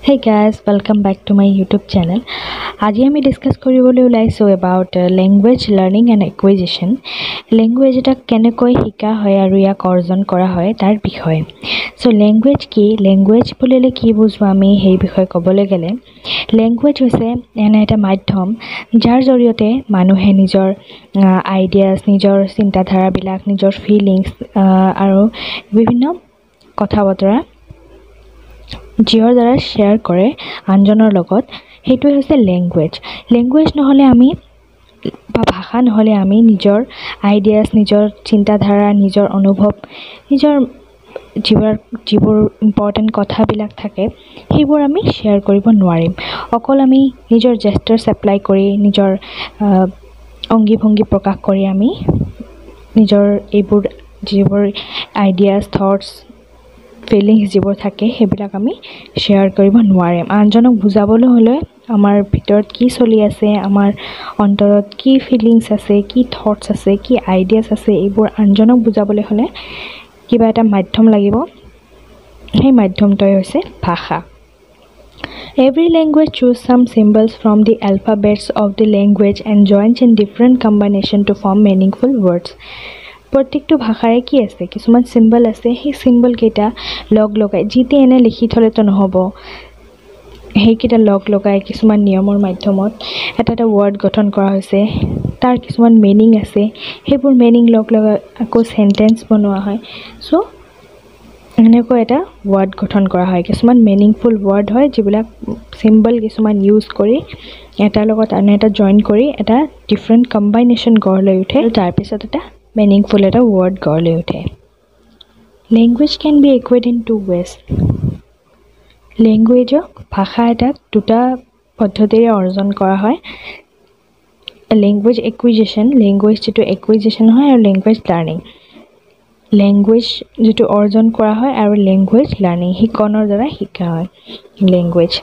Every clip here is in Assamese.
Hey guys, welcome back to my YouTube channel. আজি আমি ডিসকাস কৰিবলৈ ওলাইছো about language learning and acquisition. Language এটা কেনেকৈ শিকা হয় আৰু ইয়াক অৰ্জন কৰা হয় তাৰ বিষয়ে. So language কি? Language বুলিলে কি বুজো আমি সেই বিষয়ে ক'বলৈ গ'লে language হৈছে এনে এটা মাধ্যম যাৰ জৰিয়তে মানুহে নিজৰ আইডিয়াছ, নিজৰ চিন্তাধাৰাবিলাক, নিজৰ ফিলিংছ আৰু বিভিন্ন কথা বতৰা যিহৰ দ্বাৰা শ্বেয়াৰ কৰে আনজনৰ লগত হেইটো হৈছে ল্যাঙ্গুৱেজ নহলে আমি বা ভাষা নহলে আমি নিজৰ আইডিয়াছ নিজৰ চিন্তাধাৰা নিজৰ অনুভৱ নিজৰ যিবোৰ ইম্পৰ্টেন্ট কথাবিলাক থাকে সেইবোৰ আমি শ্বেয়াৰ কৰিব নোৱাৰিম অকল আমি নিজৰ জেষ্টাৰ্ছ এপ্লাই কৰি নিজৰ অংগী ভংগী প্ৰকাশ কৰি আমি নিজৰ এইবোৰ যিবোৰ আইডিয়াছ থটস ফিলিংস যিবোৰ থাকে সেইবিলাক আমি শ্বেয়াৰ কৰিব নোৱাৰিম আনজনক বুজাবলৈ হলে আমাৰ ভিতৰত কি চলি আছে আমাৰ অন্তৰত কি ফিলিংস আছে কি থটস আছে কি আইডিয়াছ আছে এইবোৰ আনজনক বুজাবলৈ হলে কিবা এটা মাধ্যম লাগিব সেই মাধ্যমটোই হৈছে ভাষা Every language choose some symbols from the alphabets of the language and joins in different combination to form meaningful words প্ৰত্যেকটো ভাষাৰে কি আছে কিছুমান সিম্বল আছে সেই সিম্বল কেইটা লগ লগাই জিতে এনে লিখি থলেতো নহব হেইকেইটা লগ লগাই কিছুমান নিয়মৰ মাধ্যমত এটা ওয়াৰ্ড গঠন কৰা হৈছে তাৰ কিছুমান মিনিং আছে সেইবোৰ মিনিং লগ লগাই আকৌ সেন্টেন্স বনোৱা হয় সো এনেকৈ এটা ওয়াৰ্ড গঠন কৰা হয় কিছুমান মিনিংফুল ওয়াৰ্ড হয় যিবিলাক সিম্বল কিছুমান ইউজ কৰি এটাৰ লগত আন এটা জয়েন কৰি এটা ডিফাৰেন্ট কম্বিনেশন গঢ় লৈ উঠে তাৰ পিছত এটা meaningful eta word গঢ় উঠে language can be acquired in two ways language ভাষা এটা দুটা পদ্ধতিৰে অৰ্জন কৰা হয় language acquisition language যেটো acquisition হয় আৰু language learning language যেটো অৰ্জন কৰা হয় আৰু language learning শিকনৰ দ্বাৰা শিকা হয় language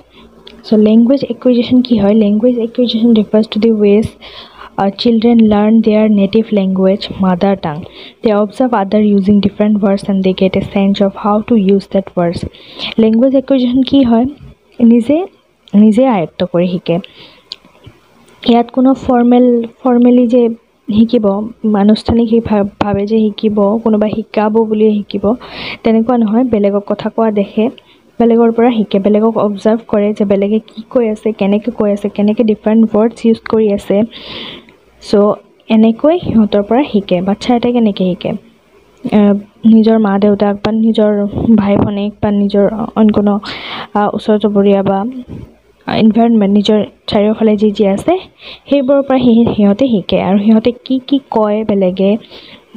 so language acquisition কি হয় language acquisition refers to the ways children learn their native language, mother tongue. They observe others using different words and they get a sense of how to use that words. Language acquisition কি হয় নিজে আয়ত্ত কৰি শিকে ইয়াত কোনো ফৰ্মেলি যে শিকিব আনুষ্ঠানিক ভাবে যে শিকিব কোনোবা শিকাব বুলি শিকিব তেনেকুৱা নহয় বেলেগক কথা কোৱা দেখে বেলেগৰ পৰা শিকে বেলেগক অবজাৰ্ভ কৰে যে বেলেগে কি কৈ আছে কেনেকে ডিফাৰেন্ট ওয়াৰ্ডছ ইউজ কৰি আছে সো এনেকৈ হিহঁতৰ পৰা শিকে বাচ্চা এটা কেনেকে শিকে নিজৰ মা দেউতাক বা নিজৰ ভাই ভনীক বা নিজৰ অন কোনো ওচৰ চুবুৰীয়া বা এনভায়ৰনমেন্ট নিজৰ চাৰিওফালে যি আছে সেইবোৰৰ পৰা হিহঁতে শিকে আৰু হিহঁতে কি কয় বেলেগে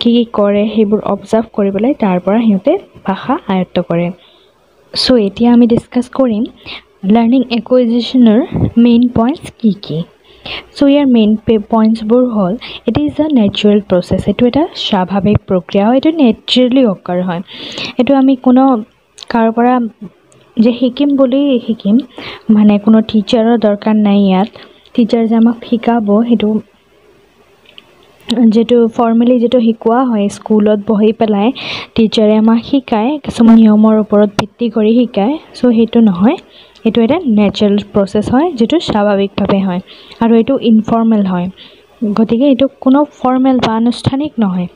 কি কৰে সেইবোৰ অবজাৰ্ভ কৰিবলৈ তাৰ পৰা হিহঁতে ভাষা আয়ত্ত কৰে সো এতিয়া আমি ডিসকাস কৰিম লাৰ্নিং একুইজিশনৰ মেইন পইণ্টস কি So your main points বোৰ হল it is a natural process এটো এটা স্বাভাৱিক প্ৰক্ৰিয়া হয় এটো naturally occur হয় এটো আমি কোনো কাৰো পৰা যে শিকিম বুলি শিকিম মানে কোনো টিচাৰৰ দৰকাৰ নাই ইয়াত টিচাৰ যে আমাক শিকাব হেতু যেটো ফৰ্মালি যেটো শিকোৱা হয় স্কুলত বহি পেলাই টিচাৰে আমাক শিকায় কিছুমান নিয়মৰ ওপৰত ভিত্তি কৰি শিকায় সো হেতু নহয় এটো এটা ন্যাচাৰাল প্ৰসেস হয় যেটো স্বাভাৱিকভাৱে হয় আৰু এটো ইনফৰ্মেল হয় গতিকে এটো কোনো ফৰ্মেল বা আনুষ্ঠানিক নহয়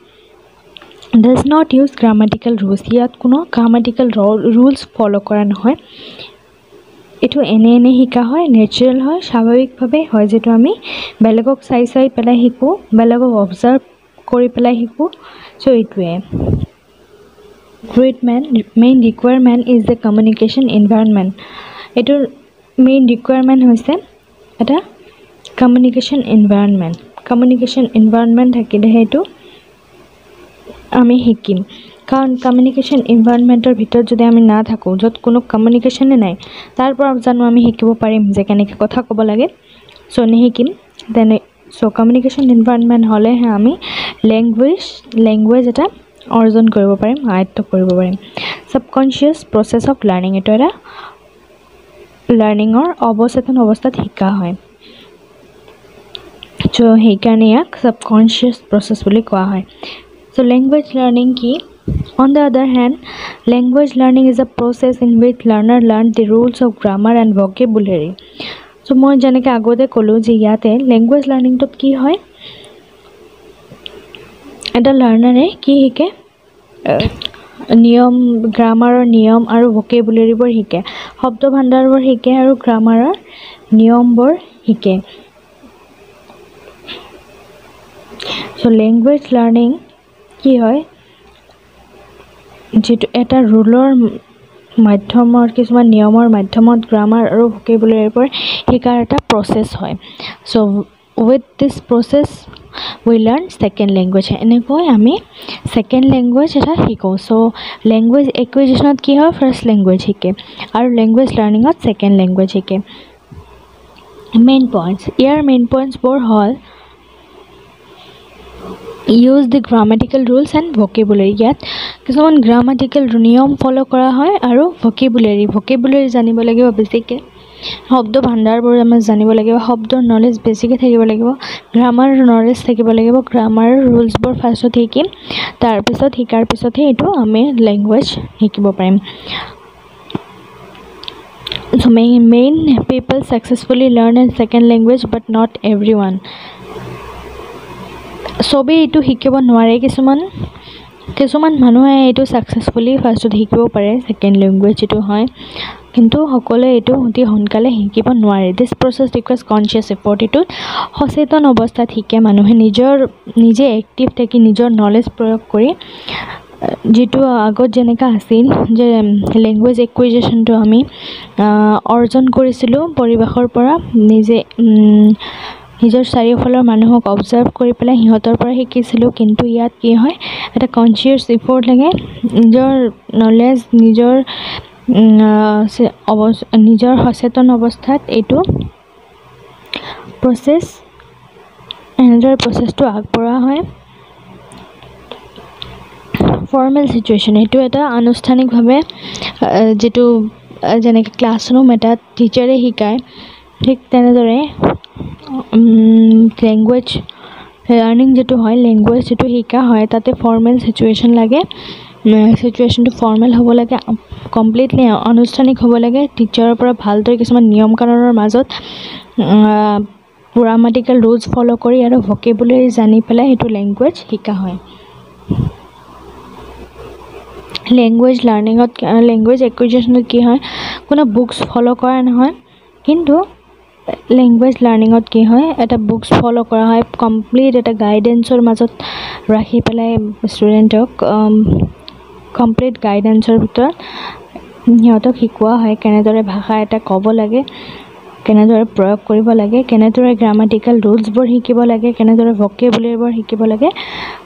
does not use grammatical rules ইয়াত কোনো grammatical rules ফলো কৰা নহয় এটো এনে শিকা হয় ন্যাচাৰাল হয় স্বাভাৱিকভাৱে হয় যেটো আমি বেলেগক চাই পেলাই শিকো বেলেগক অবজাৰ্ভ কৰি পেলাই শিকো সো ইটৱে main requirement is the communication environment এটোৰ মেইন ৰিকোয়াৰমেন্ট হৈছে এটা কমিউনিকেশন এনভায়ৰনমেন্ট থাকিলে হেতু আমি শিকিম কাৰণ কমিউনিকেশন এনভায়ৰনমেন্টৰ ভিতৰত যদি আমি না থাকো যত কোনো কমিউনিকেশনে নাই তাৰ পৰা জানো আমি শিকিব পাৰিম যে কেনেকৈ কথা ক'ব লাগে সো নিহিকিম দেন সো কমিউনিকেশন এনভায়ৰনমেন্ট হলে আমি ল্যাঙ্গুৱেজ এটা অৰ্জন কৰিব পাৰিম আয়ত্ত কৰিব পাৰিম সাবকনশিয়াস প্ৰসেস অফ লাৰ্নিং এটো এটা লাৰ্নিংৰ অৱচেতন অৱস্থাত শিকা হয় সো হেইকাৰণে ইয়াক সাবকনশিয়াস প্ৰসেস বুলি কোৱা হয় সো ল্যাঙ্গুৱেজ লাৰ্নিং কি On the other hand, language learning is a process in which learner learn the rules of grammar and vocabulary. So মই যেনেকৈ আগতে ক'লোঁ যে ইয়াতে লেংগুৱেজ লাৰ্ণিংটোত কি হয়, এটা লাৰ্ণাৰে কি শিকে, নিয়ম, গ্ৰামাৰৰ নিয়ম আৰু ভকেবুলাৰীবোৰ শিকে, শব্দ ভাণ্ডাৰবোৰ শিকে আৰু গ্ৰামাৰৰ নিয়মবোৰ শিকে। চ' লেংগুৱেজ লাৰ্ণিং কি হয়, যেটো এটা ৰুলৰ মাধ্যমৰ কিছুমান নিয়মৰ মাধ্যমত গ্ৰামাৰ আৰু ভকেবুলাৰীবোৰ শিকাৰ এটা প্ৰচেছ হয়। So' with this process we learn second language. এনেকৈ আমি ছেকেণ্ড লেংগুৱেজ এটা শিকোঁ। চ' লেংগুৱেজ একুইজিশ্যনত কি হয়, ফাৰ্ষ্ট লেংগুৱেজ শিকে আৰু লেংগুৱেজ লাৰ্ণিঙত ছেকেণ্ড লেংগুৱেজ শিকে। মেইন পইণ্টছ, ইয়াৰ মেইন পইণ্টছবোৰ হ'ল use the grammatical rules and vocabulary। ইয়াত কিছুমান গ্ৰামাটিকেল নিয়ম ফ'ল' কৰা হয় আৰু ভকেবুলাৰী জানিব লাগিব বেছিকৈ, শব্দ ভাণ্ডাৰবোৰ আমি জানিব লাগিব, শব্দৰ নলেজ বেছিকৈ থাকিব লাগিব, গ্ৰামাৰ নলেজ থাকিব লাগিব। গ্ৰামাৰৰ ৰুলছবোৰ ফাৰ্ষ্টত শিকিম, তাৰপিছত শিকাৰ পিছতহে এইটো আমি লেংগুৱেজ শিকিব পাৰিম। So main people successfully learn a second language but not everyone। চবেই এইটো শিকিব নোৱাৰে, কিছুমান মানুহে এইটো ছাকচেছফুলি ফাৰ্ষ্টত শিকিব পাৰে ছেকেণ্ড লেংগুৱেজ যিটো হয়, কিন্তু সকলোৱে এইটো অতি সোনকালে শিকিব নোৱাৰে। দিছ প্ৰচেছ ৰিকুৱাৰ্ছ কনচিয়াছ এফৰ্ট। এইটোত সচেতন অৱস্থাত শিকে মানুহে, নিজে এক্টিভ থাকি নিজৰ নলেজ প্ৰয়োগ কৰি, যিটো আগত যেনেকৈ আছিল যে লেংগুৱেজ একুইজিশ্যনটো আমি অৰ্জন কৰিছিলোঁ পৰিৱেশৰ পৰা, নিজৰ চাৰিওফালৰ মানুহক অবজাৰ্ভ কৰি পেলাই সিহঁতৰ পৰা শিকিছিলোঁ, কিন্তু ইয়াত কি হয়, এটা কনচিয়াছ এফৰ্ট লাগে, নিজৰ নলেজ, নিজৰ সচেতন অৱস্থাত এইটো এনেদৰে প্ৰচেছটো আগবঢ়োৱা হয়। ফৰ্মেল ছিটুৱেশ্যন, এইটো এটা আনুষ্ঠানিকভাৱে, যিটো যেনেকৈ ক্লাছৰুম এটাত টিচাৰে শিকায়, ঠিক তেনেদৰে লেংগুৱেজ লাৰ্ণিং যিটো হয়, লেংগুৱেজ যিটো শিকা হয়, তাতে ফৰ্মেল ছিটুৱেশ্যন লাগে। ছিটুৱেশ্যনটো ফৰ্মেল হ'ব লাগে, কমপ্লিটলি আনুষ্ঠানিক হ'ব লাগে, টিচাৰৰ পৰা ভালদৰে কিছুমান নিয়ম কানুনৰ মাজত গ্ৰামাটিকেল ৰুলছ ফ'ল' কৰি আৰু ভকেবুলাৰী জানি পেলাই সেইটো লেংগুৱেজ শিকা হয়। লেংগুৱেজ লাৰ্ণিঙত, লেংগুৱেজ একুইজিশ্যনত কি হয়, কোনো বুকছ ফ'ল' কৰা নহয়, কিন্তু লেংগুৱেজ লাৰ্ণিঙত কি হয়, এটা বুকছ ফ'ল' কৰা হয়, কমপ্লিট এটা গাইডেঞ্চৰ মাজত ৰাখি পেলাই ষ্টুডেণ্টক কমপ্লিট গাইডেঞ্চৰ ভিতৰত সিহঁতক শিকোৱা হয় কেনেদৰে ভাষা এটা ক'ব লাগে, কেনেদৰে প্ৰয়োগ কৰিব লাগে, কেনেদৰে গ্ৰামাটিকেল ৰুলছবোৰ শিকিব লাগে, কেনেদৰে ভকেবুলাৰীবোৰ শিকিব লাগে,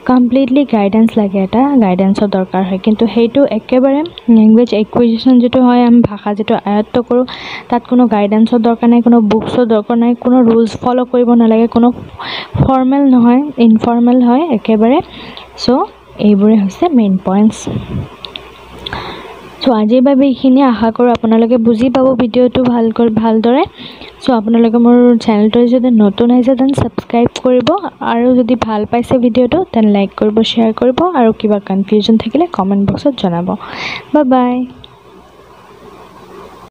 কমপ্লিটলি গাইডেঞ্চ লাগে, এটা গাইডেঞ্চৰ দৰকাৰ হয়। কিন্তু সেইটো একেবাৰে লেংগুৱেজ একুইজিশ্যন যিটো হয়, আমি ভাষা যিটো আয়ত্ব কৰোঁ, তাত কোনো গাইডেঞ্চৰ দৰকাৰ নাই, কোনো বুকছৰ দৰকাৰ নাই, কোনো ৰুলছ ফ'ল' কৰিব নালাগে, কোনো ফৰ্মেল নহয়, ইনফৰ্মেল হয় একেবাৰে। চ' এইবোৰে হৈছে মেইন পইণ্টছ। চ' আজিৰ বাবে এইখিনি, আশা কৰোঁ আপোনালোকে বুজি পাব ভিডিঅ'টো ভালদৰে। চ' আপোনালোকে মোৰ চেনেলটো যদি নতুন আহিছে দেন ছাবস্ক্ৰাইব কৰিব, আৰু যদি ভাল পাইছে ভিডিঅ'টো দেন লাইক কৰিব, শ্বেয়াৰ কৰিব, আৰু কিবা কনফিউজন থাকিলে কমেণ্ট বক্সত জনাব। Bye bye.